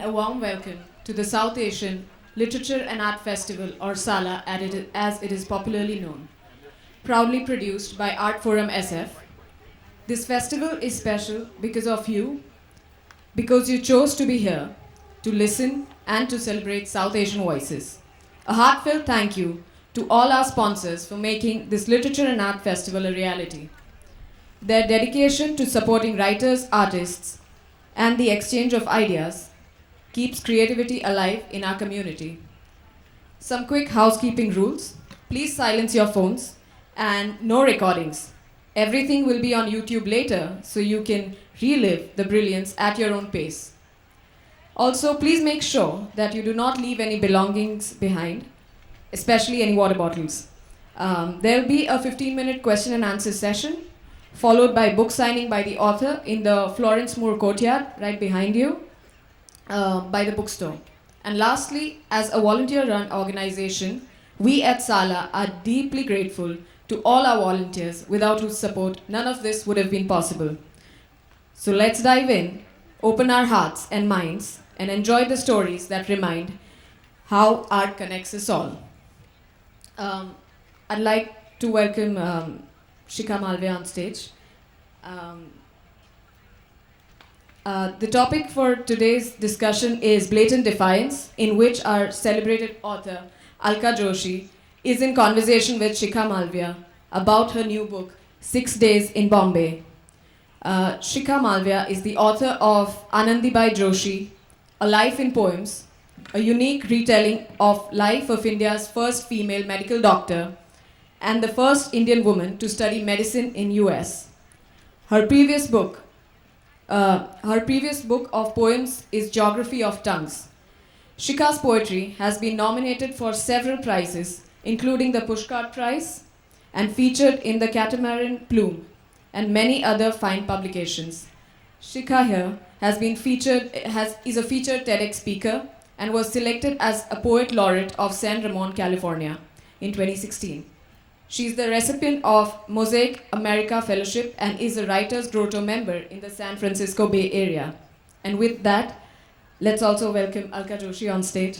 a warm welcome to the South Asian Literature and Art Festival, or SALA as it is popularly known, proudly produced by Art Forum SF. This festival is special because you chose to be here to listen and to celebrate South Asian voices. A heartfelt thank you to all our sponsors for making this Literature and Art Festival a reality. Their dedication to supporting writers, artists, and the exchange of ideas keeps creativity alive in our community. Some quick housekeeping rules. Please silence your phones and no recordings. Everything will be on YouTube later so you can relive the brilliance at your own pace. Also, please make sure that you do not leave any belongings behind, especially any water bottles. There will be a 15-minute question and answer session, followed by book signing by the author in the Florence Moore courtyard right behind you by the bookstore. And lastly, as a volunteer-run organization, we at SALA are deeply grateful to all our volunteers, without whose support none of this would have been possible. So let's dive in, open our hearts and minds, and enjoy the stories that remind how art connects us all. I'd like to welcome Shikha Malaviya on stage. The topic for today's discussion is Blatant Defiance, in which our celebrated author, Alka Joshi, is in conversation with Shikha Malaviya about her new book, 6 Days in Bombay. Shikha Malaviya is the author of Anandibai Joshi, A Life in Poems, a unique retelling of life of India's first female medical doctor and the first Indian woman to study medicine in US. Her previous book of poems is Geography of Tongues. Shikha's poetry has been nominated for several prizes, including the Pushcart Prize, and featured in the Catamaran Plume and many other fine publications. Shikha here is a featured TEDx speaker and was selected as a poet laureate of San Ramon, California in 2016. She is the recipient of Mosaic America Fellowship and is a Writers Grotto member in the San Francisco Bay Area. And with that, let's also welcome Alka Joshi on stage.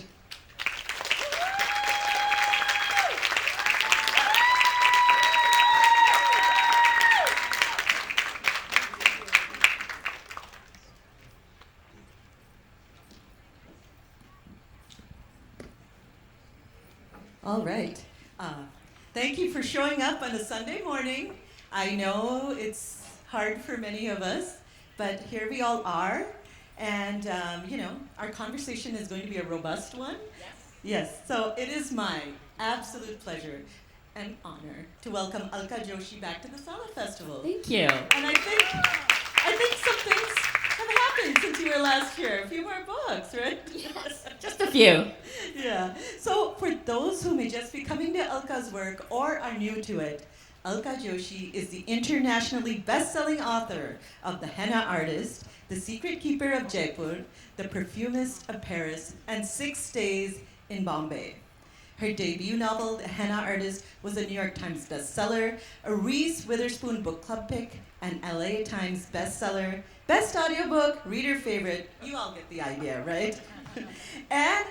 All right. Thank you for showing up on a Sunday morning. I know it's hard for many of us, but here we all are. And, our conversation is going to be a robust one. Yes. So it is my absolute pleasure and honor to welcome Alka Joshi back to the SALA Festival. Thank you. And I think some things have happened since you were last here. A few more books, right? Yes, just a few. Yeah. So for those who may just be coming to Alka's work or are new to it, Alka Joshi is the internationally best-selling author of The Henna Artist, The Secret Keeper of Jaipur, The Perfumist of Paris, and 6 Days in Bombay. Her debut novel, The Henna Artist, was a New York Times bestseller, a Reese Witherspoon book club pick, an LA Times bestseller, best audiobook, reader favorite. You all get the idea, right? And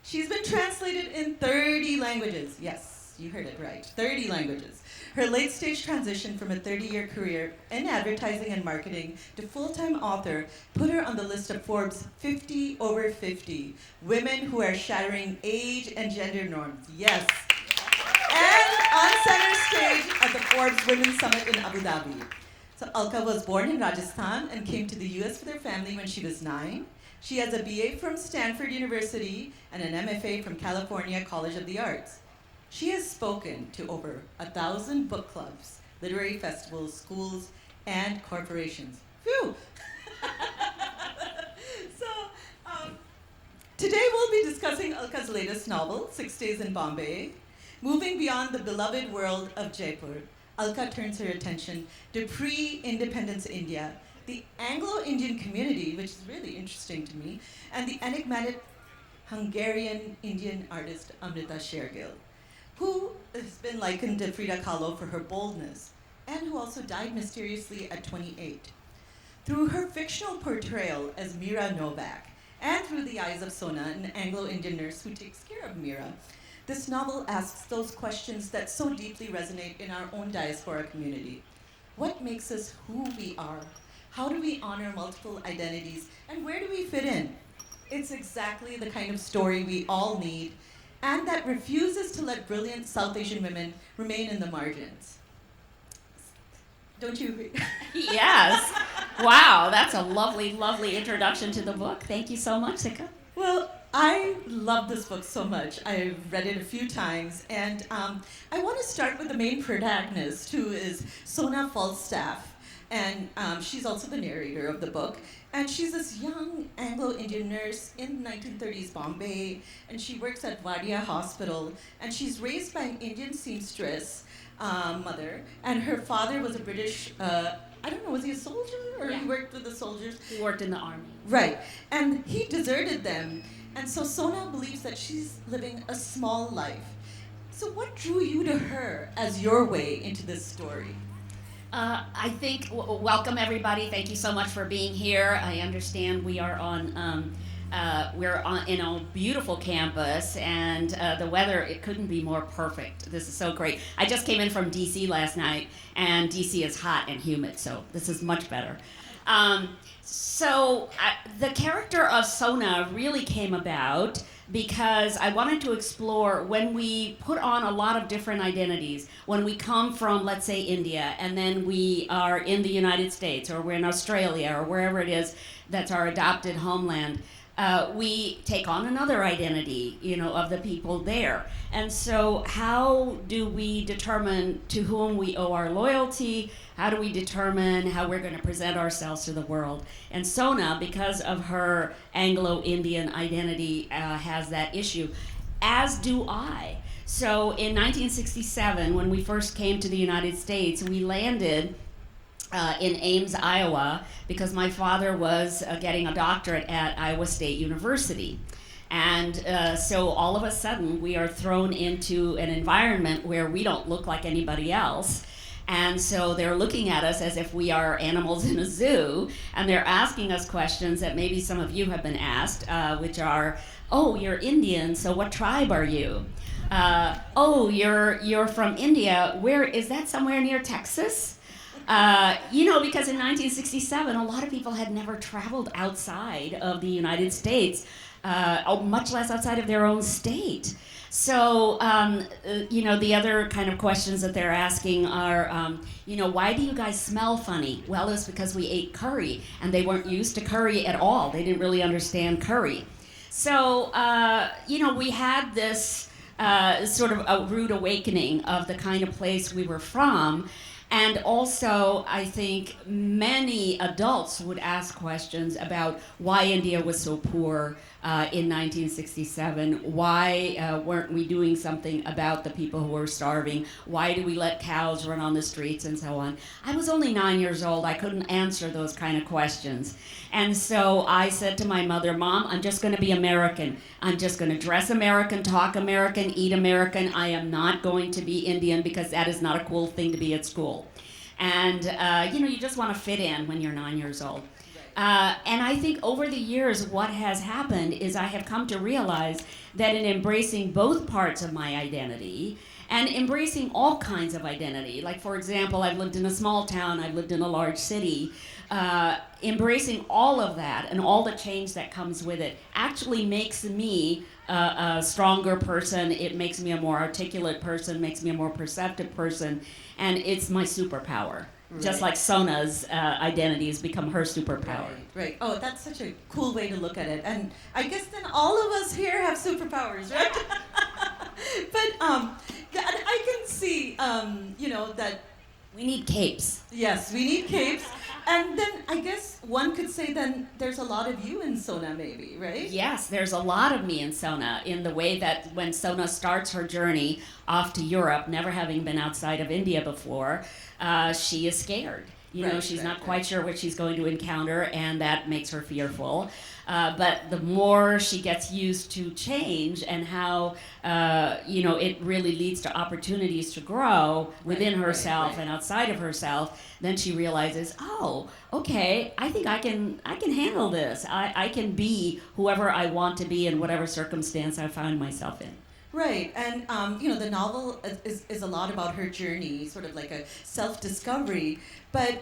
she's been translated in 30 languages. Yes, you heard it right, 30 languages. Her late-stage transition from a 30-year career in advertising and marketing to full-time author put her on the list of Forbes 50 over 50, women who are shattering age and gender norms. Yes. And on center stage at the Forbes Women's Summit in Abu Dhabi. So Alka was born in Rajasthan and came to the US with her family when she was 9. She has a BA from Stanford University and an MFA from California College of the Arts. She has spoken to over 1,000 book clubs, literary festivals, schools, and corporations. Phew! So, today we'll be discussing Alka's latest novel, 6 Days in Bombay. Moving beyond the beloved world of Jaipur, Alka turns her attention to pre-independence India, the Anglo-Indian community, which is really interesting to me, and the enigmatic Hungarian Indian artist Amrita Sher-Gil, who has been likened to Frida Kahlo for her boldness, and who also died mysteriously at 28. Through her fictional portrayal as Mira Novak, and through the eyes of Sona, an Anglo-Indian nurse who takes care of Mira. This novel asks those questions that so deeply resonate in our own diaspora community. What makes us who we are? How do we honor multiple identities? And where do we fit in? It's exactly the kind of story we all need, and that refuses to let brilliant South Asian women remain in the margins. Don't you agree? Yes. Wow, that's a lovely, lovely introduction to the book. Thank you so much, Shikha. Well, I love this book so much. I've read it a few times, and I want to start with the main protagonist, who is Sona Falstaff, and she's also the narrator of the book. And she's this young Anglo-Indian nurse in 1930s Bombay, and she works at Wadia Hospital, and she's raised by an Indian seamstress mother, and her father was a British, I don't know, was he a soldier, or Yeah. he worked with the soldiers? He worked in the army. Right, and he deserted them, and so Sona believes that she's living a small life. So what drew you to her as your way into this story? I think, welcome everybody. Thank you so much for being here. I understand we are in a beautiful campus, and the weather, it couldn't be more perfect. This is so great. I just came in from DC last night, and DC is hot and humid, so this is much better. The character of Sona really came about because I wanted to explore when we put on a lot of different identities, when we come from, let's say, India, and then we are in the United States, or we're in Australia, or wherever it is that's our adopted homeland, we take on another identity, of the people there. And so how do we determine to whom we owe our loyalty? How do we determine how we're going to present ourselves to the world? And Sona, because of her Anglo-Indian identity, has that issue, as do I. So in 1967, when we first came to the United States, we landed in Ames, Iowa, because my father was getting a doctorate at Iowa State University. And so all of a sudden, we are thrown into an environment where we don't look like anybody else. And so they're looking at us as if we are animals in a zoo, and they're asking us questions that maybe some of you have been asked, which are, oh, you're Indian, so what tribe are you? Oh, you're from India. Where is that? Somewhere near Texas? Because in 1967, a lot of people had never traveled outside of the United States, much less outside of their own state. So, the other kind of questions that they're asking are, why do you guys smell funny? Well, it's because we ate curry, and they weren't used to curry at all. They didn't really understand curry. So, we had this sort of a rude awakening of the kind of place we were from. And also, I think many adults would ask questions about why India was so poor in 1967. Why weren't we doing something about the people who were starving? Why do we let cows run on the streets and so on? I was only 9 years old. I couldn't answer those kind of questions. And so I said to my mother, Mom, I'm just going to be American. I'm just going to dress American, talk American, eat American. I am not going to be Indian because that is not a cool thing to be at school. And, you just want to fit in when you're 9 years old. And I think over the years, what has happened is I have come to realize that in embracing both parts of my identity, and embracing all kinds of identity, like, for example, I've lived in a small town, I've lived in a large city, embracing all of that and all the change that comes with it actually makes me a stronger person. It makes me a more articulate person, makes me a more perceptive person, and it's my superpower. Right. Just like Sona's identity has become her superpower. Right. Oh, that's such a cool way to look at it. And I guess then all of us here have superpowers, right? But I can see, that... We need capes. Yes, we need capes. And then I guess one could say then there's a lot of you in Sona maybe, right? Yes, there's a lot of me in Sona, in the way that when Sona starts her journey off to Europe, never having been outside of India before, she is scared. She's not quite sure what she's going to encounter, and that makes her fearful. But the more she gets used to change and how, it really leads to opportunities to grow within herself and outside of herself, then she realizes, oh, okay, I think I can handle this. I can be whoever I want to be in whatever circumstance I find myself in. Right, and the novel is a lot about her journey, sort of like a self-discovery, but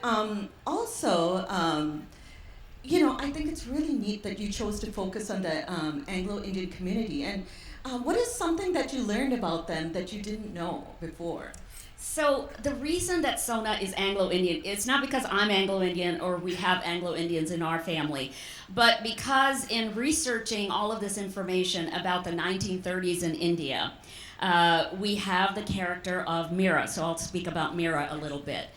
also, I think it's really neat that you chose to focus on the Anglo-Indian community. And what is something that you learned about them that you didn't know before? So the reason that Sona is Anglo-Indian, it's not because I'm Anglo-Indian or we have Anglo-Indians in our family, but because in researching all of this information about the 1930s in India, we have the character of Mira. So I'll speak about Mira a little bit.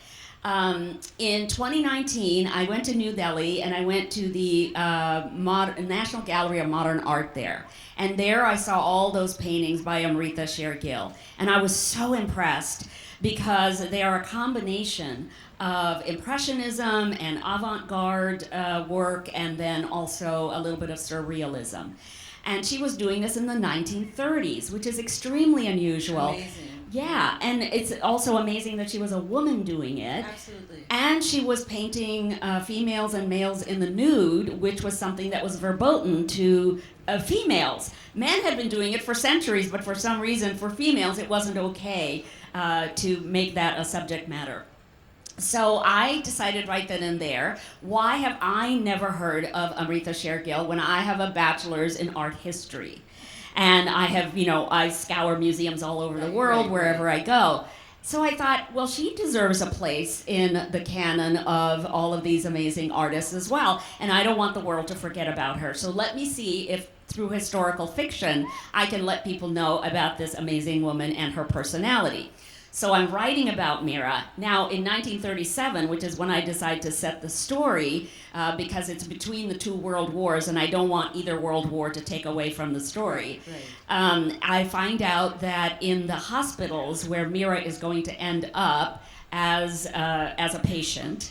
In 2019, I went to New Delhi and I went to the National Gallery of Modern Art there. And there I saw all those paintings by Amrita Sher-Gil. And I was so impressed because they are a combination of Impressionism and avant-garde work, and then also a little bit of surrealism. And she was doing this in the 1930s, which is extremely unusual. Amazing. Yeah, and it's also amazing that she was a woman doing it. Absolutely. And she was painting females and males in the nude, which was something that was verboten to females. Men had been doing it for centuries, but for some reason, for females, it wasn't okay to make that a subject matter. So I decided right then and there, why have I never heard of Amrita Sher-Gil when I have a bachelor's in art history? And I have, I scour museums all over the world, wherever I go. So I thought, well, she deserves a place in the canon of all of these amazing artists as well. And I don't want the world to forget about her. So let me see if through historical fiction, I can let people know about this amazing woman and her personality. So I'm writing about Mira. Now, in 1937, which is when I decide to set the story, because it's between the two world wars, and I don't want either world war to take away from the story, I find out that in the hospitals where Mira is going to end up as a patient,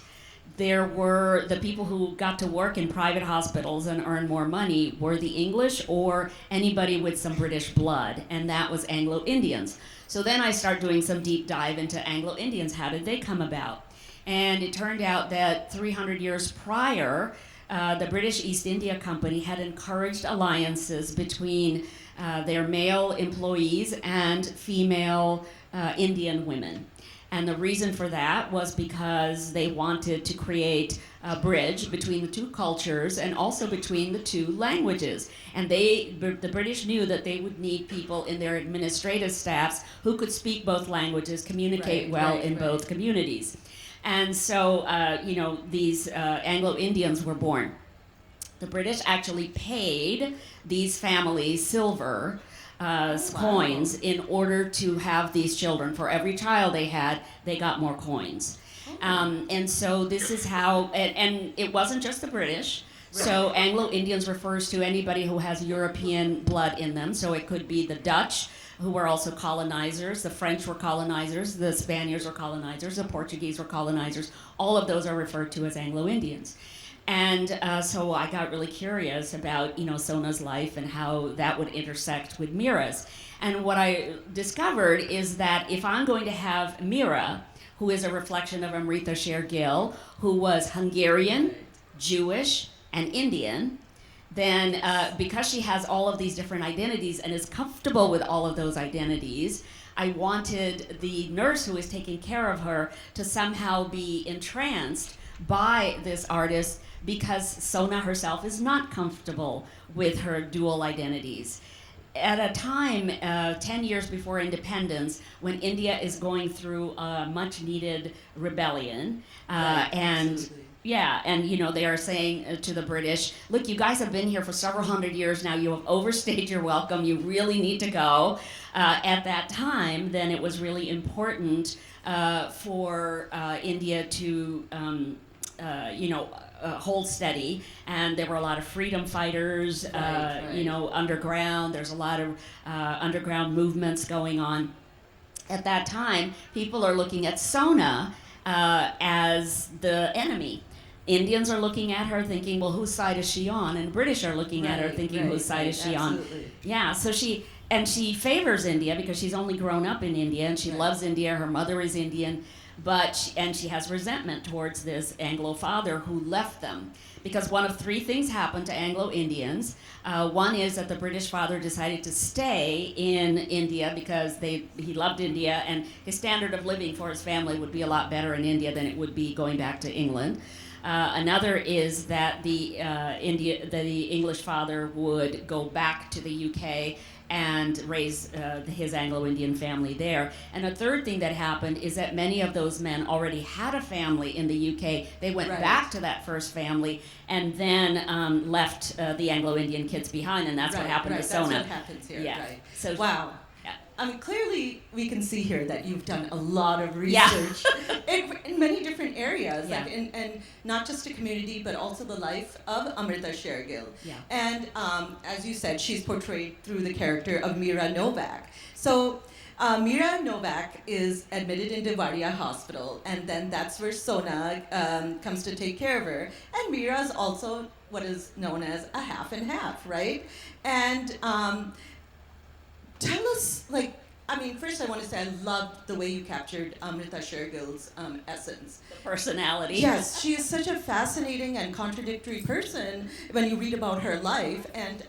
there were the people who got to work in private hospitals and earn more money were the English or anybody with some British blood, and that was Anglo-Indians. So then I start doing some deep dive into Anglo-Indians. How did they come about? And it turned out that 300 years prior, the British East India Company had encouraged alliances between their male employees and female Indian women. And the reason for that was because they wanted to create a bridge between the two cultures and also between the two languages. And the British knew that they would need people in their administrative staffs who could speak both languages, communicate in both communities. And so, these Anglo-Indians were born. The British actually paid these families silver coins in order to have these children. For every child they had, they got more coins. And so this is how, and it wasn't just the British. So Anglo-Indians refers to anybody who has European blood in them. So it could be the Dutch, who were also colonizers. The French were colonizers. The Spaniards were colonizers. The Portuguese were colonizers. All of those are referred to as Anglo-Indians. And so I got really curious about, Sona's life and how that would intersect with Mira's. And what I discovered is that if I'm going to have Mira, who is a reflection of Amrita Sher-Gil, who was Hungarian, Jewish, and Indian, then because she has all of these different identities and is comfortable with all of those identities, I wanted the nurse who is taking care of her to somehow be entranced by this artist, because Sona herself is not comfortable with her dual identities. At a time, 10 years before independence, when India is going through a much-needed rebellion, they are saying to the British, look, you guys have been here for several hundred years now, you have overstayed your welcome, you really need to go. At that time, then it was really important for India to hold steady, and there were a lot of freedom fighters, underground. There's a lot of underground movements going on. At that time, people are looking at Sona as the enemy. Indians are looking at her thinking, well, whose side is she on? And British are looking at her thinking, whose side is she on? Yeah, so she favors India because she's only grown up in India and she loves India. Her mother is Indian, and she has resentment towards this Anglo father who left them. Because one of three things happened to Anglo-Indians. One is that the British father decided to stay in India because he loved India, and his standard of living for his family would be a lot better in India than it would be going back to England. Another is that the English father would go back to the UK and raise his Anglo-Indian family there. And a third thing that happened is that many of those men already had a family in the UK. They went back to that first family and then left the Anglo-Indian kids behind, and that's what happened to Sona. That's what happens here, right. So, wow. Yeah. I mean, clearly we can see here that you've done a lot of research in many different areas, like and not just the community, but also the life of Amrita Sher-Gil. Yeah. And as you said, she's portrayed through the character of Meera Novak. So Meera Novak is admitted into Vadia Hospital, and then that's where Sona comes to take care of her. And Meera is also what is known as a half and half, right? And tell us, first I want to say I loved the way you captured Amrita Sher-Gil's essence. the personality. Yes, she is such a fascinating and contradictory person when you read about her life. And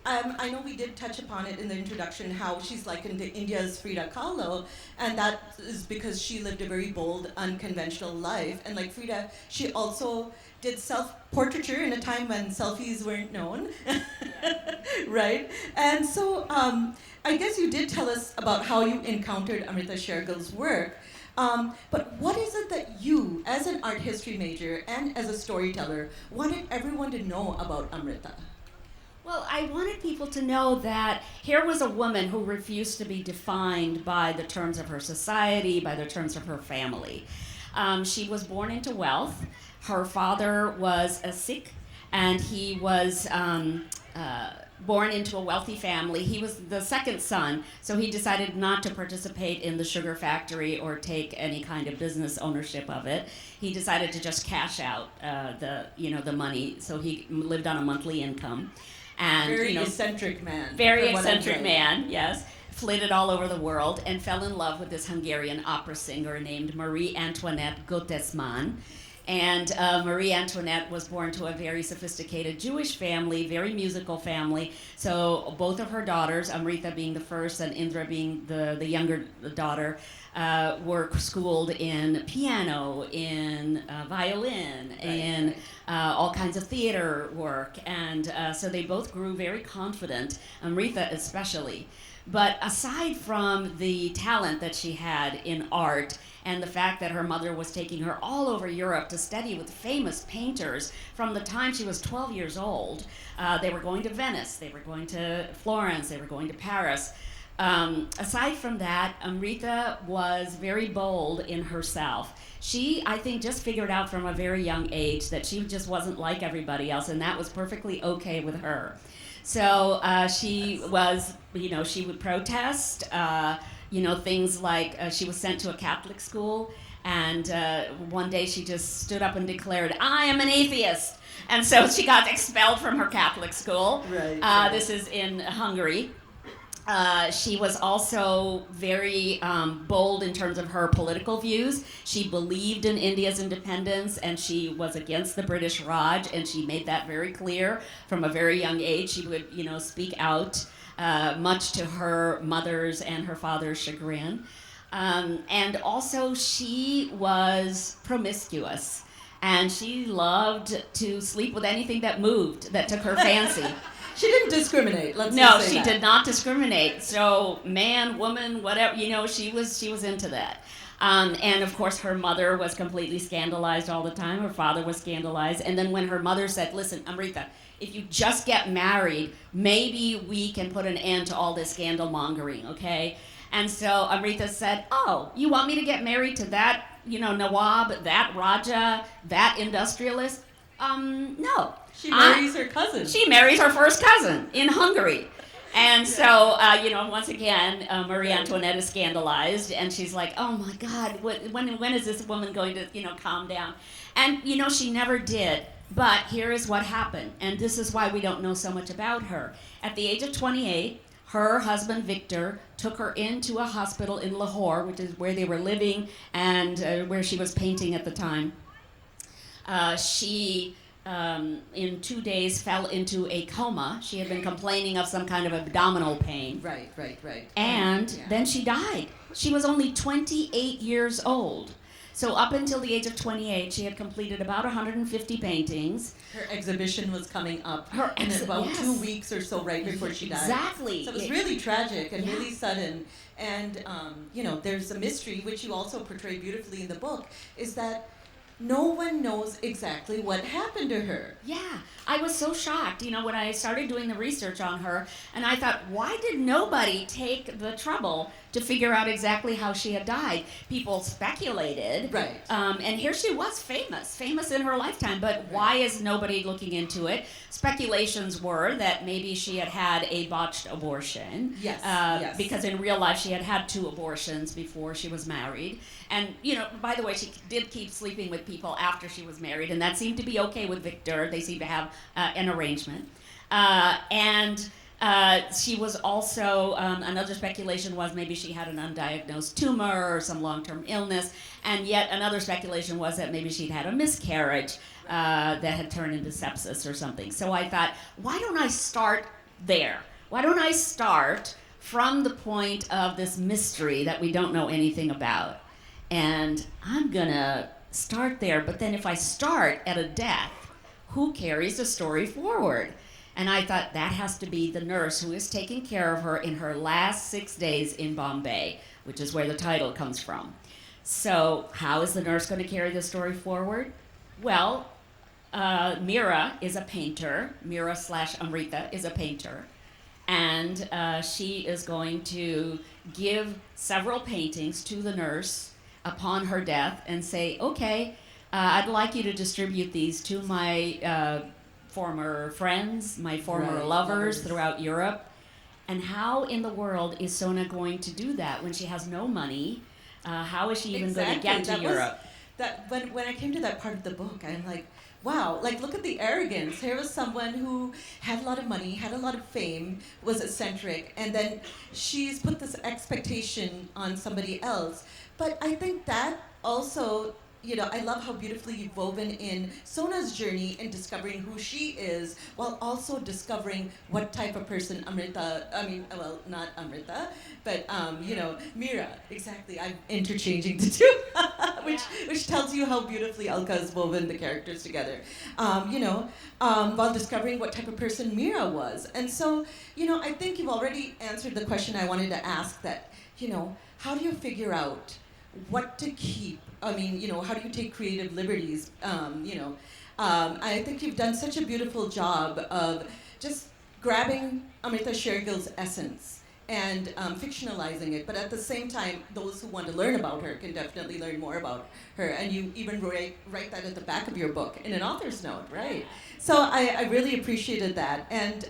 I know we did touch upon it in the introduction, how she's likened to India's Frida Kahlo, and that is because she lived a very bold, unconventional life. And like Frida, she also did self-portraiture in a time when selfies weren't known, right? And so I guess you did tell us about how you encountered Amrita Sher-Gil's work, but what is it that you, as an art history major and as a storyteller, wanted everyone to know about Amrita? Well, I wanted people to know that here was a woman who refused to be defined by the terms of her society, by the terms of her family. She was born into wealth. Her father was a Sikh, and he was born into a wealthy family. He was the second son, so he decided not to participate in the sugar factory or take any kind of business ownership of it. He decided to just cash out the money, so he lived on a monthly income. And very eccentric man. Very eccentric man, yes. Flitted all over the world and fell in love with this Hungarian opera singer named Marie Antoinette Gottesman. And Marie Antoinette was born to a very sophisticated Jewish family, very musical family. So both of her daughters, Amrita being the first and Indra being the younger daughter, were schooled in piano, in violin, in all kinds of theater work. And so they both grew very confident, Amrita especially. But aside from the talent that she had in art and the fact that her mother was taking her all over Europe to study with famous painters from the time she was 12 years old, they were going to Venice, they were going to Florence, they were going to Paris. Aside from that, Amrita was very bold in herself. She, I think, just figured out from a very young age that she just wasn't like everybody else, and that was perfectly okay with her. So she was, she would protest, things like she was sent to a Catholic school, and one day she just stood up and declared, "I am an atheist." And so she got expelled from her Catholic school. Right. This is in Hungary. She was also very bold in terms of her political views. She believed in India's independence, and she was against the British Raj, and she made that very clear from a very young age. She would, speak out, much to her mother's and her father's chagrin. And also, she was promiscuous, and she loved to sleep with anything that moved, that took her fancy. She didn't discriminate. No, she did not discriminate. So man, woman, whatever, she was into that. And of course, her mother was completely scandalized all the time. Her father was scandalized. And then when her mother said, "Listen, Amrita, if you just get married, maybe we can put an end to all this scandal mongering, okay?" And so Amrita said, "Oh, you want me to get married to that, Nawab, that Raja, that industrialist? No." She marries her cousin. She marries her first cousin in Hungary. And so, once again, Marie Antoinette is scandalized, and she's like, "Oh my God, when is this woman going to, calm down?" And she never did. But here is what happened, and this is why we don't know so much about her. At the age of 28, her husband Victor took her into a hospital in Lahore, which is where they were living and where she was painting at the time. She in 2 days fell into a coma. She had been complaining of some kind of abdominal pain. Right. And then she died. She was only 28 years old. So up until the age of 28, she had completed about 150 paintings. Her exhibition was coming up in about 2 weeks or so right before she died. Exactly. So it was really tragic and really sudden. And, there's a mystery, which you also portray beautifully in the book, is that no one knows exactly what happened to her. Yeah, I was so shocked, when I started doing the research on her, and I thought, why did nobody take the trouble to figure out exactly how she had died? People speculated. Right. And here she was famous in her lifetime, but why is nobody looking into it? Speculations were that maybe she had had a botched abortion. Yes. Because in real life she had had 2 abortions before she was married. And, by the way, she did keep sleeping with people after she was married, and that seemed to be okay with Victor. They seemed to have an arrangement. She was also, another speculation was maybe she had an undiagnosed tumor or some long-term illness, and yet another speculation was that maybe she'd had a miscarriage that had turned into sepsis or something. So I thought, why don't I start there? Why don't I start from the point of this mystery that we don't know anything about? And I'm gonna start there, but then if I start at a death, who carries the story forward? And I thought that has to be the nurse who is taking care of her in her last 6 days in Bombay, which is where the title comes from. So how is the nurse going to carry the story forward? Well, Mira is a painter. Mira/Amrita is a painter. And she is going to give several paintings to the nurse upon her death and say, okay, I'd like you to distribute these to my former friends, my former lovers throughout Europe. And how in the world is Sona going to do that when she has no money? How is she even going to get to Europe? When I came to that part of the book, I'm like, wow, look at the arrogance. Here was someone who had a lot of money, had a lot of fame, was eccentric, and then she's put this expectation on somebody else. But I think that also, I love how beautifully you've woven in Sona's journey in discovering who she is, while also discovering what type of person not Amrita, but, Mira, exactly. I'm interchanging the two, which tells you how beautifully Alka has woven the characters together, while discovering what type of person Mira was. And so, I think you've already answered the question I wanted to ask, that, how do you figure out what to keep? How do you take creative liberties? I think you've done such a beautiful job of just grabbing Amrita Sher-Gil's essence and fictionalizing it, but at the same time, those who want to learn about her can definitely learn more about her, and you even write that at the back of your book in an author's note, right? So I really appreciated that, and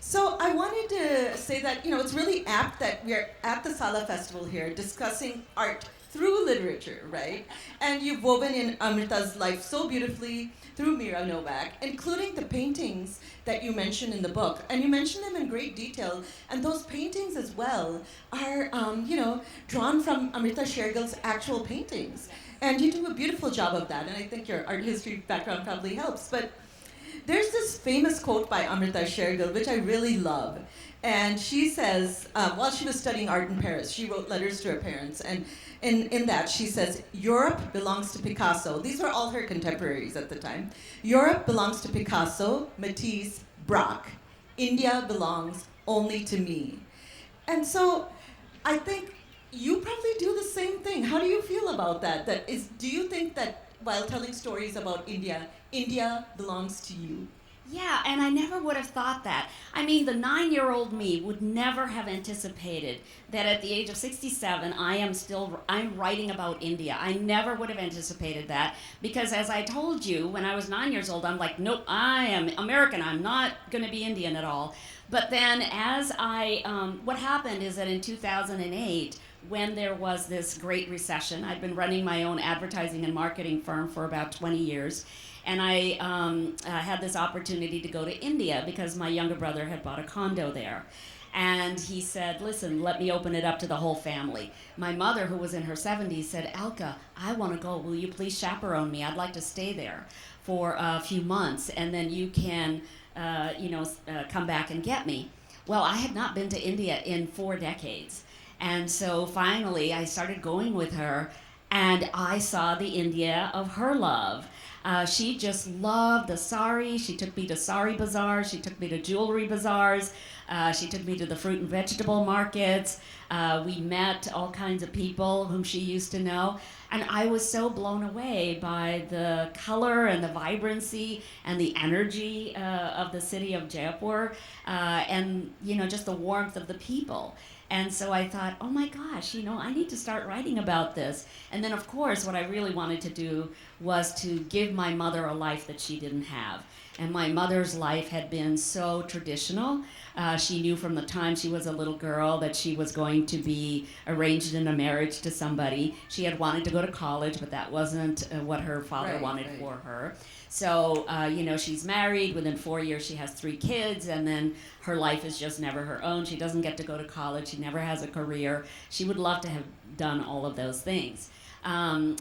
so I wanted to say that, it's really apt that we're at the Sala Festival here discussing art through literature, right? And you've woven in Amrita's life so beautifully through Mira Novak, including the paintings that you mentioned in the book. And you mention them in great detail. And those paintings as well are, drawn from Amrita Sher-Gil's actual paintings. And you do a beautiful job of that. And I think your art history background probably helps. But there's this famous quote by Amrita Sher-Gil, which I really love. And she says, while she was studying art in Paris, she wrote letters to her parents. And in that, she says, Europe belongs to Picasso. These were all her contemporaries at the time. Europe belongs to Picasso, Matisse, Braque. India belongs only to me. And so I think you probably do the same thing. How do you feel about that? Do you think that while telling stories about India, India belongs to you? Yeah, and I never would have thought that. I mean, the 9-year-old me would never have anticipated that at the age of 67, I'm writing about India. I never would have anticipated that, because as I told you, when I was 9 years old, I'm like, nope, I am American. I'm not going to be Indian at all. But then what happened is that in 2008, when there was this great recession, I'd been running my own advertising and marketing firm for about 20 years, and I had this opportunity to go to India because my younger brother had bought a condo there. And he said, listen, let me open it up to the whole family. My mother, who was in her 70s, said, Alka, I want to go. Will you please chaperone me? I'd like to stay there for a few months, and then you can, come back and get me. Well, I had not been to India in 4 decades. And so finally, I started going with her, and I saw the India of her love. She just loved the sari. She took me to sari bazaars. She took me to jewelry bazaars. She took me to the fruit and vegetable markets. We met all kinds of people whom she used to know. And I was so blown away by the color and the vibrancy and the energy of the city of Jaipur, and just the warmth of the people. And so I thought, oh my gosh, I need to start writing about this. And then, of course, what I really wanted to do was to give my mother a life that she didn't have. And my mother's life had been so traditional. She knew from the time she was a little girl that she was going to be arranged in a marriage to somebody. She had wanted to go to college, but that wasn't what her father wanted for her. So, she's married. Within 4 years, she has 3 kids, and then her life is just never her own. She doesn't get to go to college. She never has a career. She would love to have done all of those things. So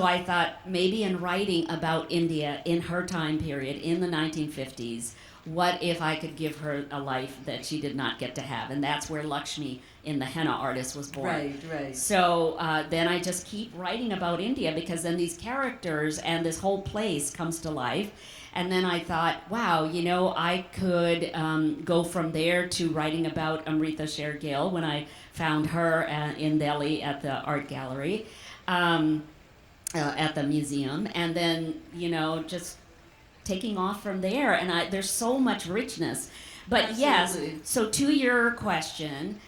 I thought maybe in writing about India in her time period, in the 1950s, what if I could give her a life that she did not get to have? And that's where Lakshmi in The Henna Artist was born. Right. So then I just keep writing about India, because then these characters and this whole place comes to life. And then I thought, wow, I could go from there to writing about Amrita Sher-Gil when I found her in Delhi at the art gallery, at the museum. And then, just taking off from there, and there's so much richness. But Absolutely. yes, so to your question,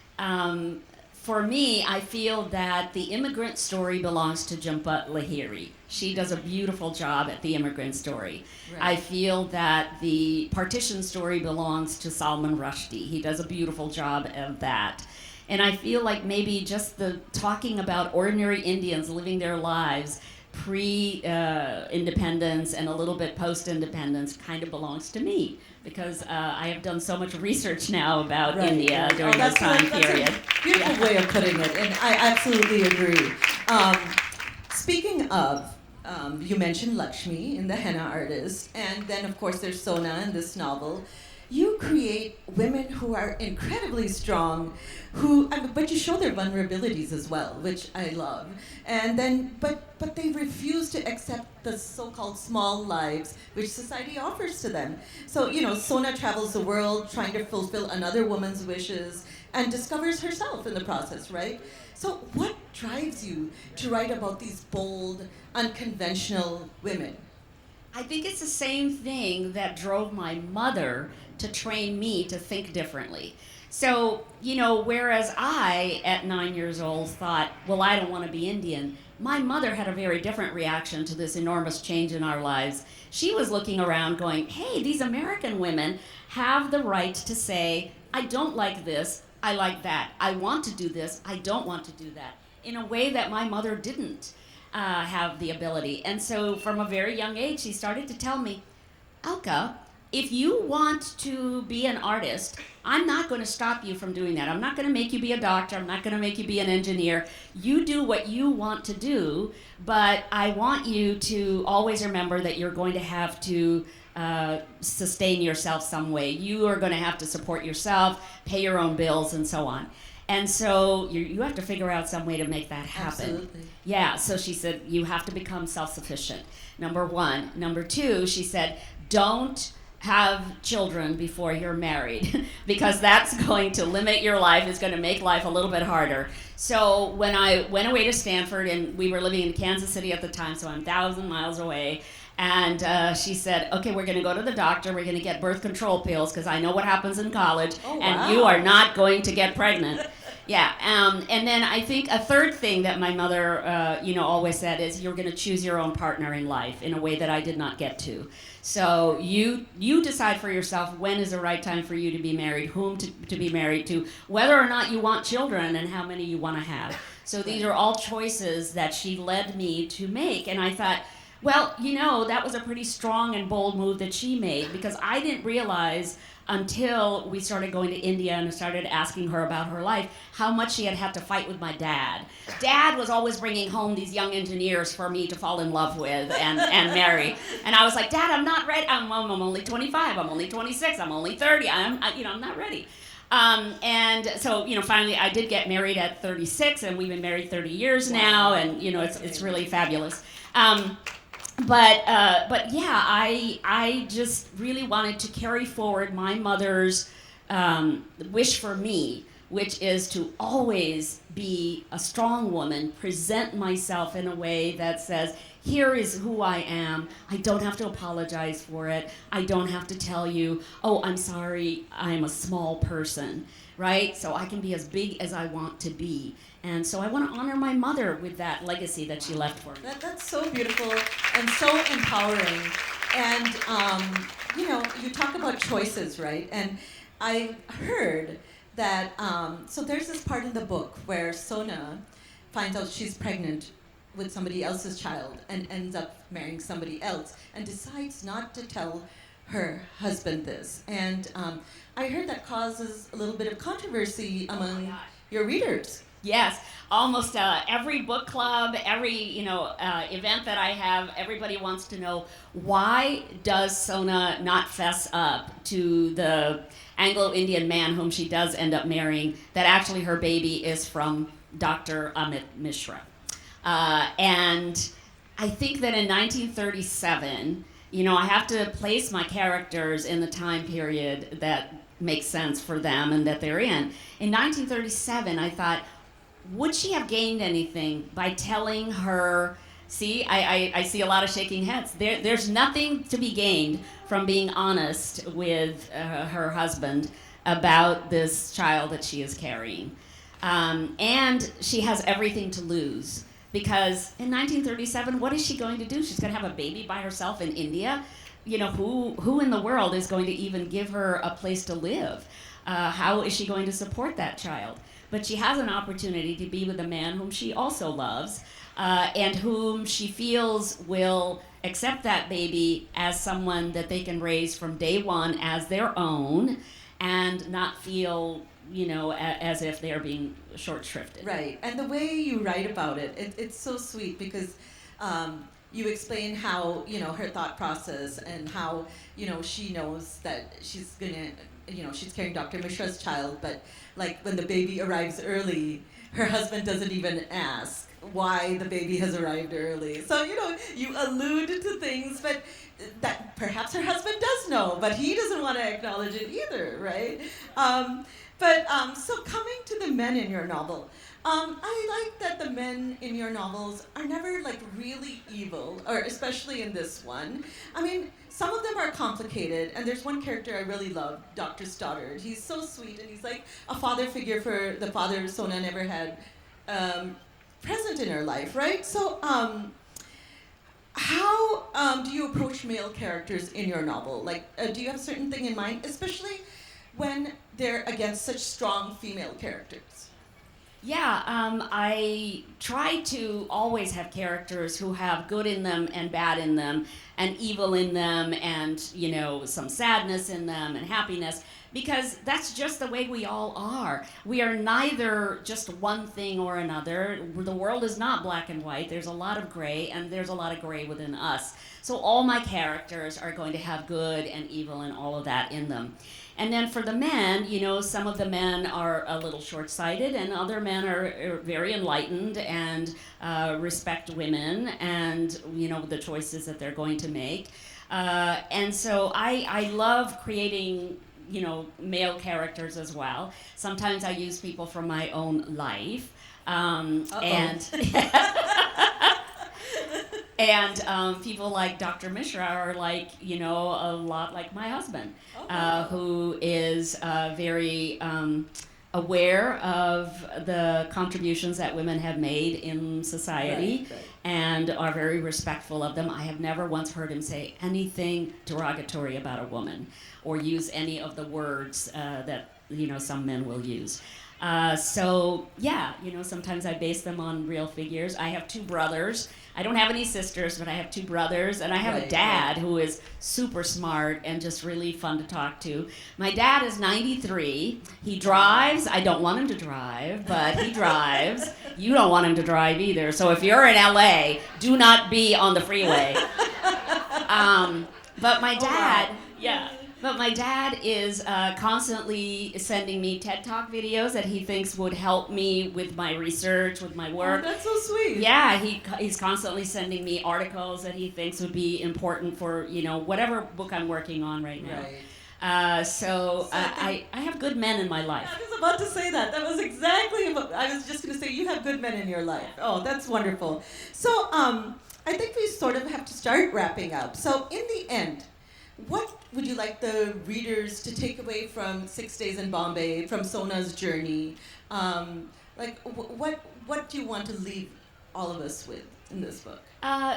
for me, I feel that the immigrant story belongs to Jhumpa Lahiri. She does a beautiful job at the immigrant story. Right. I feel that the partition story belongs to Salman Rushdie. He does a beautiful job of that. And I feel like maybe just the talking about ordinary Indians living their lives pre-independence and a little bit post-independence kind of belongs to me, because I have done so much research now about India during this time period. That's a beautiful way of putting it, and I absolutely agree. Speaking of, you mentioned Lakshmi in The Henna Artist, and then of course there's Sona in this novel. You create women who are incredibly strong, but you show their vulnerabilities as well, which I love. And then, but they refuse to accept the so-called small lives which society offers to them. So, Sona travels the world trying to fulfill another woman's wishes and discovers herself in the process, right? So what drives you to write about these bold, unconventional women? I think it's the same thing that drove my mother to train me to think differently. So, whereas I, at 9 years old, thought, well, I don't want to be Indian, my mother had a very different reaction to this enormous change in our lives. She was looking around going, hey, these American women have the right to say, I don't like this, I like that. I want to do this, I don't want to do that, in a way that my mother didn't have the ability. And so from a very young age, she started to tell me, Alka, if you want to be an artist, I'm not going to stop you from doing that. I'm not going to make you be a doctor. I'm not going to make you be an engineer. You do what you want to do, but I want you to always remember that you're going to have to sustain yourself some way. You are going to have to support yourself, pay your own bills, and so on. And so you have to figure out some way to make that happen. Absolutely. Yeah, so she said, you have to become self-sufficient, number one. Number two, she said, don't have children before you're married, because that's going to limit your life. It's going to make life a little bit harder. So when I went away to Stanford, and we were living in Kansas City at the time, so I'm 1,000 miles away, and she said, okay, we're going to go to the doctor. We're going to get birth control pills, because I know what happens in college, Oh, and wow. you are not going to get pregnant. Yeah, and then I think a third thing that my mother, always said is you're going to choose your own partner in life in a way that I did not get to. So you decide for yourself when is the right time for you to be married, whom to be married to, whether or not you want children, and how many you want to have. So these are all choices that she led me to make, and I thought, well, that was a pretty strong and bold move that she made, because I didn't realize until we started going to India and I started asking her about her life, how much she had had to fight with my dad. Dad was always bringing home these young engineers for me to fall in love with and marry. And I was like, Dad, I'm not ready. I'm only 25. I'm only 26. I'm only 30. I'm not ready. And so, finally I did get married at 36, and we've been married 30 years now, and, it's really fabulous. But yeah, I just really wanted to carry forward my mother's wish for me, which is to always be a strong woman, present myself in a way that says, here is who I am. I don't have to apologize for it. I don't have to tell you, oh, I'm sorry, I'm a small person, right? So I can be as big as I want to be. And so I want to honor my mother with that legacy that she left for me. That's so beautiful and so empowering. And, you talk about choices, right? And I heard that, so there's this part in the book where Sona finds out she's pregnant with somebody else's child and ends up marrying somebody else and decides not to tell her husband this. And I heard that causes a little bit of controversy among your readers. Yes, almost every book club, every event that I have, everybody wants to know, why does Sona not fess up to the Anglo-Indian man whom she does end up marrying, that actually her baby is from Dr. Amit Mishra. And I think that in 1937, I have to place my characters in the time period that makes sense for them and that they're in. In 1937, I thought, would she have gained anything by telling her, see, I see a lot of shaking heads. There's nothing to be gained from being honest with her husband about this child that she is carrying. And she has everything to lose. Because in 1937, what is she going to do? She's going to have a baby by herself in India? Who in the world is going to even give her a place to live? How is she going to support that child? But she has an opportunity to be with a man whom she also loves, and whom she feels will accept that baby as someone that they can raise from day one as their own, and not feel as if they're being short-shrifted. Right, and the way you write about it's so sweet, because you explain how, her thought process and how, she knows that she's gonna, she's carrying Dr. Mishra's child, but like when the baby arrives early, her husband doesn't even ask why the baby has arrived early. So, you allude to things, but that perhaps her husband does know, but he doesn't want to acknowledge it either, right? So coming to the men in your novel, I like that the men in your novels are never like really evil, or especially in this one. I mean, some of them are complicated, and there's one character I really love, Dr. Stoddard. He's so sweet, and he's like a father figure for the father Sona never had present in her life, right? So how do you approach male characters in your novel? Like, do you have a certain thing in mind, especially when they're against such strong female characters? Yeah, I try to always have characters who have good in them and bad in them, and evil in them, and some sadness in them and happiness, because that's just the way we all are. We are neither just one thing or another. The world is not black and white. There's a lot of gray, and there's a lot of gray within us. So all my characters are going to have good and evil and all of that in them. And then for the men, some of the men are a little short-sighted, and other men are very enlightened and respect women and, the choices that they're going to make. And so I love creating, male characters as well. Sometimes I use people from my own life. And people like Dr. Mishra are like, a lot like my husband, who is very aware of the contributions that women have made in society, Right. and are very respectful of them. I have never once heard him say anything derogatory about a woman or use any of the words that some men will use. So yeah, sometimes I base them on real figures. I have two brothers. I don't have any sisters, but I have two brothers, and I have a dad who is super smart and just really fun to talk to. My dad is 93. He drives. I don't want him to drive, but he drives. You don't want him to drive either. So if you're in LA, do not be on the freeway. But my dad, But my dad is constantly sending me TED Talk videos that he thinks would help me with my research, with my work. Oh, that's so sweet. Yeah, he's constantly sending me articles that he thinks would be important for, whatever book I'm working on right now. Right. I have good men in my life. I was about to say that. That was exactly what I was just going to say. You have good men in your life. Oh, that's wonderful. So I think we sort of have to start wrapping up. So in the end, what would you like the readers to take away from 6 Days in Bombay, from Sona's journey? What do you want to leave all of us with in this book?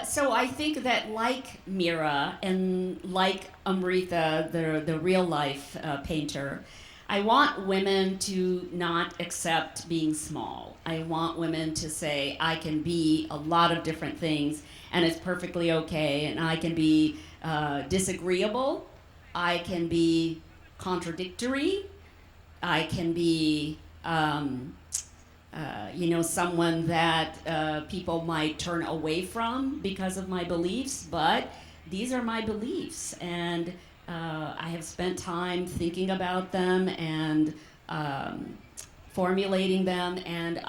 So I think that like Mira and like Amrita, the real life painter, I want women to not accept being small. I want women to say, I can be a lot of different things and it's perfectly okay, and I can be disagreeable, I can be contradictory, I can be someone that people might turn away from because of my beliefs, but these are my beliefs, and I have spent time thinking about them and formulating them, and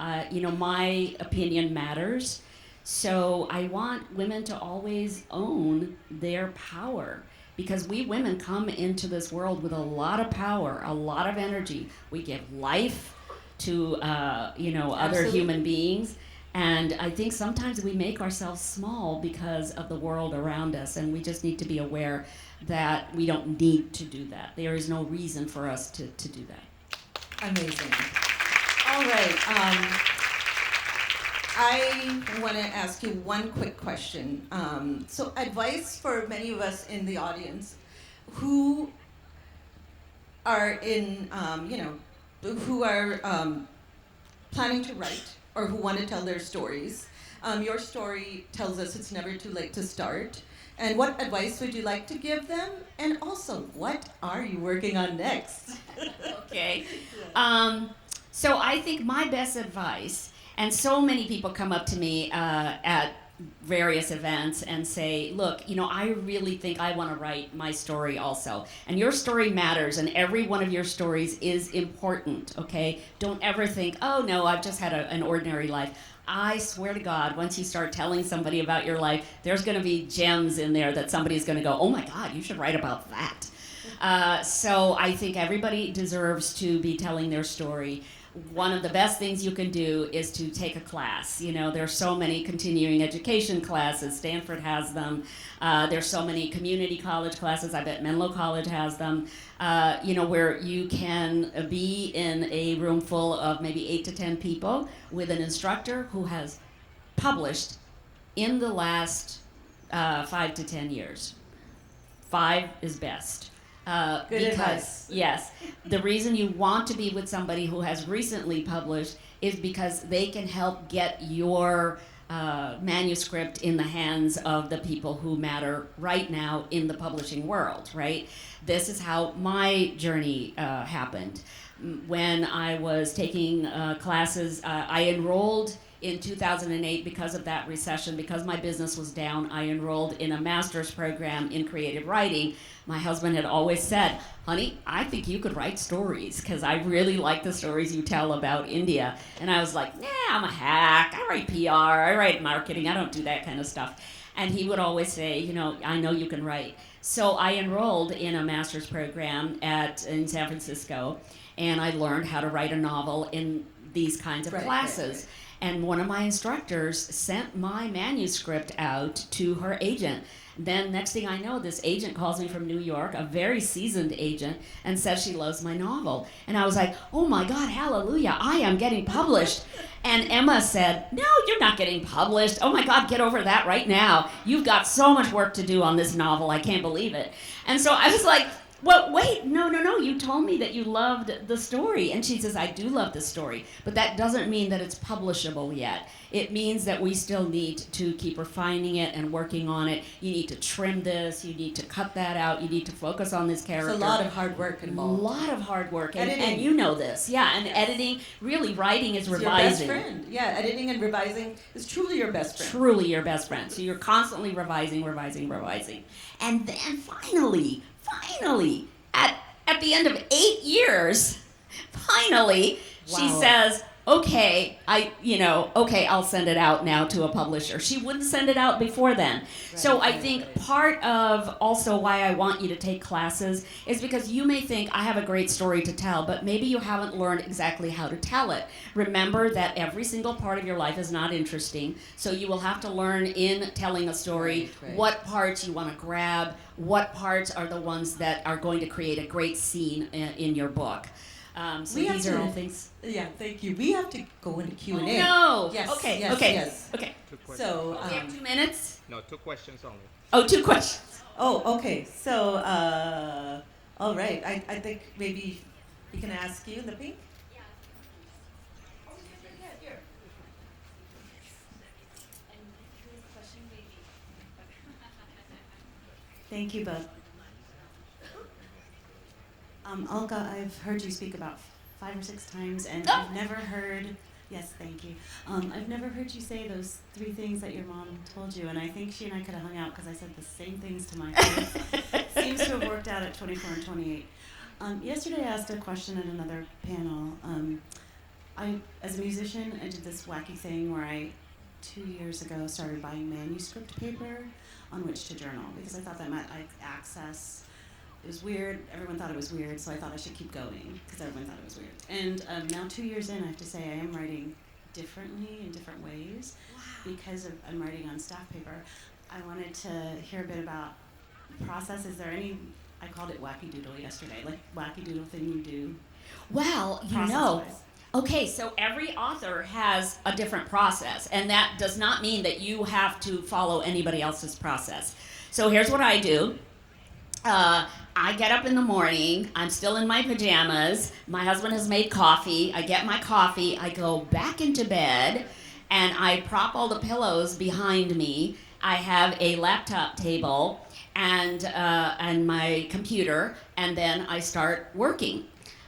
my opinion matters. So I want women to always own their power, because we women come into this world with a lot of power, a lot of energy. We give life to other human beings, and I think sometimes we make ourselves small because of the world around us, and we just need to be aware that we don't need to do that. There is no reason for us to do that. Amazing. All right. I want to ask you one quick question. So advice for many of us in the audience who are who are planning to write or who want to tell their stories. Your story tells us it's never too late to start. And what advice would you like to give them? And also, what are you working on next? Okay. So I think my best advice, and so many people come up to me at various events and say, look, I really think I want to write my story also. And your story matters, and every one of your stories is important, okay? Don't ever think, oh no, I've just had an ordinary life. I swear to God, once you start telling somebody about your life, there's going to be gems in there that somebody's going to go, oh my God, you should write about that. So I think everybody deserves to be telling their story. One of the best things you can do is to take a class. There's so many continuing education classes. Stanford has them. There's so many community college classes. I bet Menlo College has them. Where you can be in a room full of maybe 8 to 10 people with an instructor who has published in the last 5 to 10 years. 5 is best. Good advice. Yes, the reason you want to be with somebody who has recently published is because they can help get your manuscript in the hands of the people who matter right now in the publishing world, right? This is how my journey happened. When I was taking classes, I enrolled in 2008 because of that recession, because my business was down. I enrolled in a master's program in creative writing. My husband had always said, honey, I think you could write stories, because I really like the stories you tell about India. And I was like, I'm a hack. I write PR. I write marketing. I don't do that kind of stuff. And he would always say, I know you can write. So I enrolled in a master's program in San Francisco, and I learned how to write a novel in these kinds of classes. Right. and one of my instructors sent my manuscript out to her agent. Then next thing I know, this agent calls me from New York, a very seasoned agent, and says she loves my novel. And I was like, oh my God, hallelujah, I am getting published. And Emma said, no, you're not getting published. Oh my God, get over that right now. You've got so much work to do on this novel. I can't believe it. And so I was like, well, wait, no, you told me that you loved the story. And she says, I do love the story, but that doesn't mean that it's publishable yet. It means that we still need to keep refining it and working on it. You need to trim this, you need to cut that out, you need to focus on this character. It's a lot of hard work involved. A lot of hard work, Editing. and you know this, yeah, and Yes. editing, really writing is It's revising. your best friend. Yeah, editing and revising is truly your best friend. Truly your best friend. So you're constantly revising. And then finally, at the end of 8 years, finally, she Wow. says, okay, I'll send it out now to a publisher. She wouldn't send it out before then. So I think part of also why I want you to take classes is because you may think I have a great story to tell, but maybe you haven't learned exactly how to tell it. Remember that every single part of your life is not interesting, so you will have to learn in telling a story Right. what parts you want to grab, what parts are the ones that are going to create a great scene in your book. So We have these are to- all things. Yeah, thank you. We have to go into Q&A. Oh, no. Yes, Okay. yes, okay. yes. Okay. So, We have 2 minutes. No, 2 questions only. Oh, 2 questions. okay. So, all right. I think maybe we can ask you in the pink. Thank you both. Alka, I've heard you speak about 5 or 6 times, and Oh. I've never heard. Yes, thank you. I've never heard you say those 3 things that your mom told you, and I think she and I could have hung out because I said the same things to my kids. Seems to have worked out at 24 and 28. Yesterday, I asked a question at another panel. As a musician, I did this wacky thing where I, 2 years ago, started buying manuscript paper on which to journal because I thought that meant I'd access. It was weird. Everyone thought it was weird, so I thought I should keep going because everyone thought it was weird. And now 2 years in, I have to say I am writing differently in different ways because I'm writing on staff paper. I wanted to hear a bit about the process. Is there any, I called it wacky doodle yesterday, like wacky doodle thing you do Well, process-wise? Okay, so every author has a different process, and that does not mean that you have to follow anybody else's process. So here's what I do. I get up in the morning, I'm still in my pajamas, my husband has made coffee, I get my coffee, I go back into bed, and I prop all the pillows behind me. I have a laptop table and my computer, and then I start working.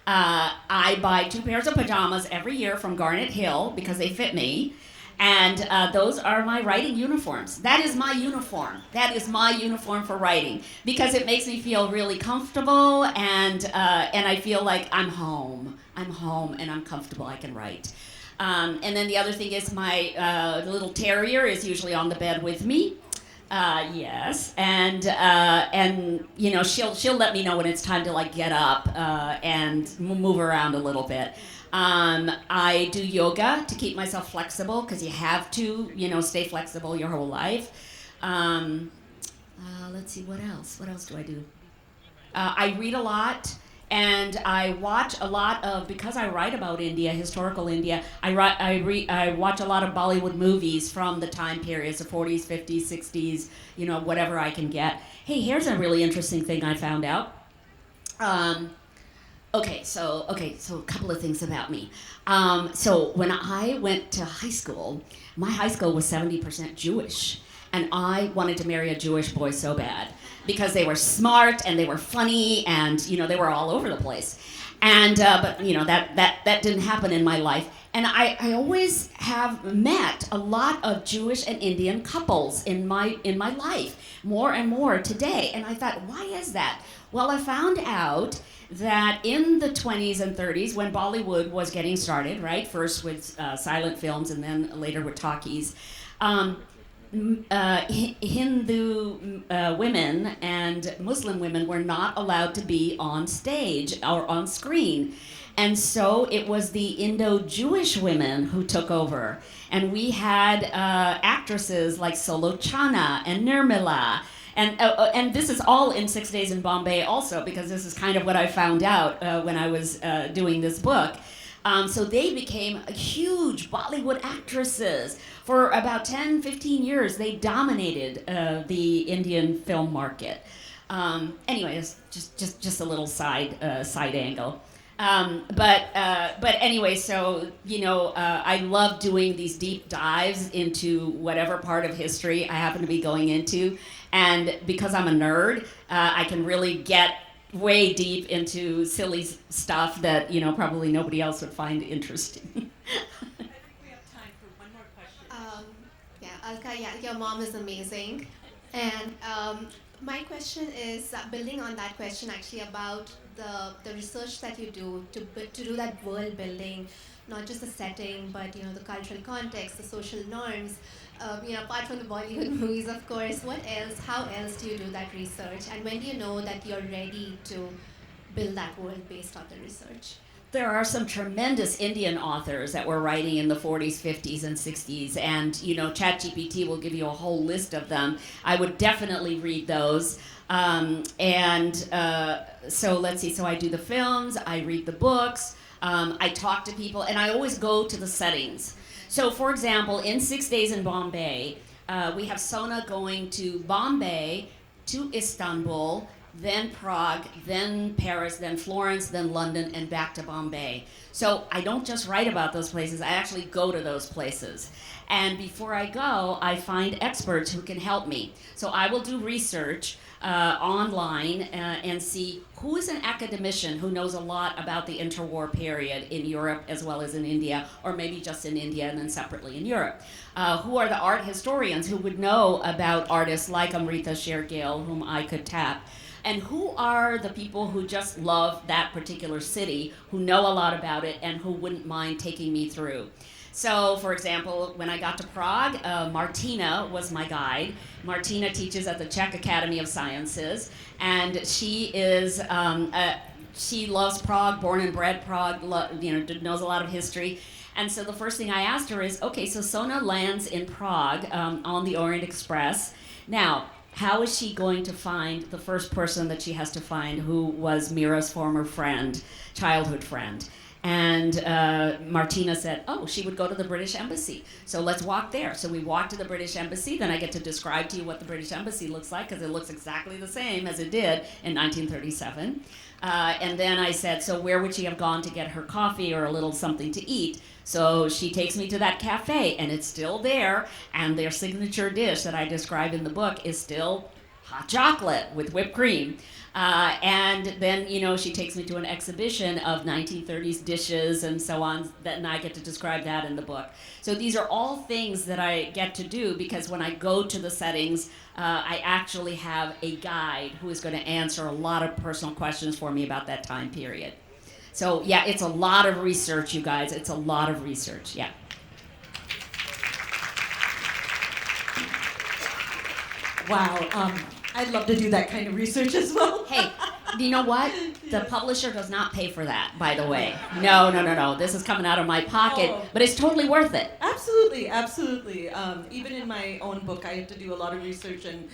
I buy 2 pairs of pajamas every year from Garnet Hill because they fit me. And those are my writing uniforms. That is my uniform. That is my uniform for writing because it makes me feel really comfortable and I feel like I'm home. I'm home and I'm comfortable. I can write. And then the other thing is my little terrier is usually on the bed with me. Yes, and you know she'll let me know when it's time to like get up and move around a little bit. I do yoga to keep myself flexible because you have to, stay flexible your whole life. Let's see, what else? What else do I do? I read a lot. And I watch a lot of, because I write about India, historical India, I watch a lot of Bollywood movies from the time periods, the 40s, 50s, 60s, whatever I can get. Hey, here's a really interesting thing I found out. So a couple of things about me. So when I went to high school, my high school was 70% Jewish. And I wanted to marry a Jewish boy so bad because they were smart and they were funny and, they were all over the place. And, but that didn't happen in my life. And I always have met a lot of Jewish and Indian couples in my life, more and more today. And I thought, why is that? Well, I found out that in the 20s and 30s, when Bollywood was getting started, right, first with silent films and then later with talkies, Hindu women and Muslim women were not allowed to be on stage or on screen. And so it was the Indo-Jewish women who took over. And we had actresses like Solochana and Nirmala. And this is all in 6 Days in Bombay also, because this is kind of what I found out when I was doing this book. So they became huge Bollywood actresses. For about 10, 15 years, they dominated the Indian film market. Anyways, just a little side angle. But anyway, so, I love doing these deep dives into whatever part of history I happen to be going into. And because I'm a nerd, I can really get way deep into silly stuff that, probably nobody else would find interesting. I think we have time for one more question. Alka, your mom is amazing. And my question is, building on that question actually about the research that you do to do that world building, not just the setting, but the cultural context, the social norms. Apart from the Bollywood movies, of course, how else do you do that research? And when do you know that you're ready to build that world based on the research? There are some tremendous Indian authors that were writing in the 40s, 50s, and 60s, and ChatGPT will give you a whole list of them. I would definitely read those. So let's see. So I do the films, I read the books, I talk to people, and I always go to the settings. So, for example, in 6 Days in Bombay, we have Sona going to Bombay, to Istanbul, then Prague, then Paris, then Florence, then London, and back to Bombay. So I don't just write about those places, I actually go to those places. And before I go, I find experts who can help me. So I will do research online and see who is an academician who knows a lot about the interwar period in Europe as well as in India, or maybe just in India and then separately in Europe. Who are the art historians who would know about artists like Amrita Sher-Gil, whom I could tap? And who are the people who just love that particular city, who know a lot about it, and who wouldn't mind taking me through? So, for example, when I got to Prague, Martina was my guide. Martina teaches at the Czech Academy of Sciences, and she is she loves Prague, born and bred Prague, knows a lot of history. And so the first thing I asked her is, okay, so Sona lands in Prague on the Orient Express. Now, how is she going to find the first person that she has to find who was Mira's former friend, childhood friend? And Martina said, she would go to the British Embassy. So let's walk there. So we walk to the British Embassy. Then I get to describe to you what the British Embassy looks like, because it looks exactly the same as it did in 1937. And then I said, so where would she have gone to get her coffee or a little something to eat? So she takes me to that cafe, and it's still there. And their signature dish that I describe in the book is still hot chocolate with whipped cream. And then, she takes me to an exhibition of 1930s dishes and so on, and I get to describe that in the book. So these are all things that I get to do because when I go to the settings, I actually have a guide who is going to answer a lot of personal questions for me about that time period. So, yeah, it's a lot of research, you guys. It's a lot of research, yeah. Wow. I'd love to do that kind of research as well. Hey, you know what? The publisher does not pay for that, by the way. No. This is coming out of my pocket, but it's totally worth it. Absolutely. Even in my own book, I have to do a lot of research, and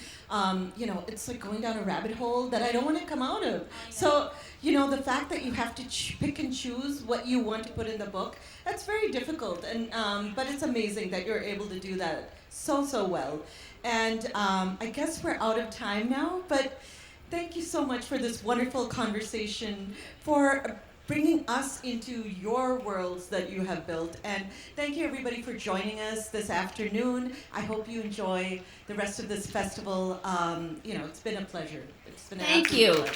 it's like going down a rabbit hole that I don't want to come out of. So, the fact that you have to pick and choose what you want to put in the book, that's very difficult. And but it's amazing that you're able to do that so well. And I guess we're out of time now, but thank you so much for this wonderful conversation, for bringing us into your worlds that you have built. And thank you, everybody, for joining us this afternoon. I hope you enjoy the rest of this festival. It's been a pleasure. It's been an Thank you. pleasure.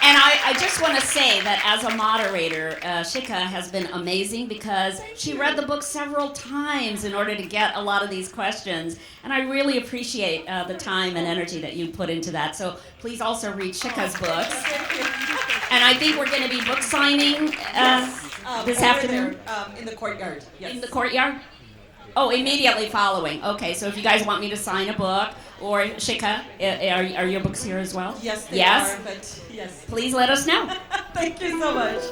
And I just want to say that as a moderator, Shikha has been amazing because she read the book several times in order to get a lot of these questions. And I really appreciate the time and energy that you put into that. So please also read Shikha's books. And I think we're going to be book signing this over afternoon. there, in the courtyard. Yes. In the courtyard? Oh, immediately following. Okay, so if you guys want me to sign a book, or Shikha, are your books here as well? Yes, they Yes? are, but yes. Please let us know. Thank you so much.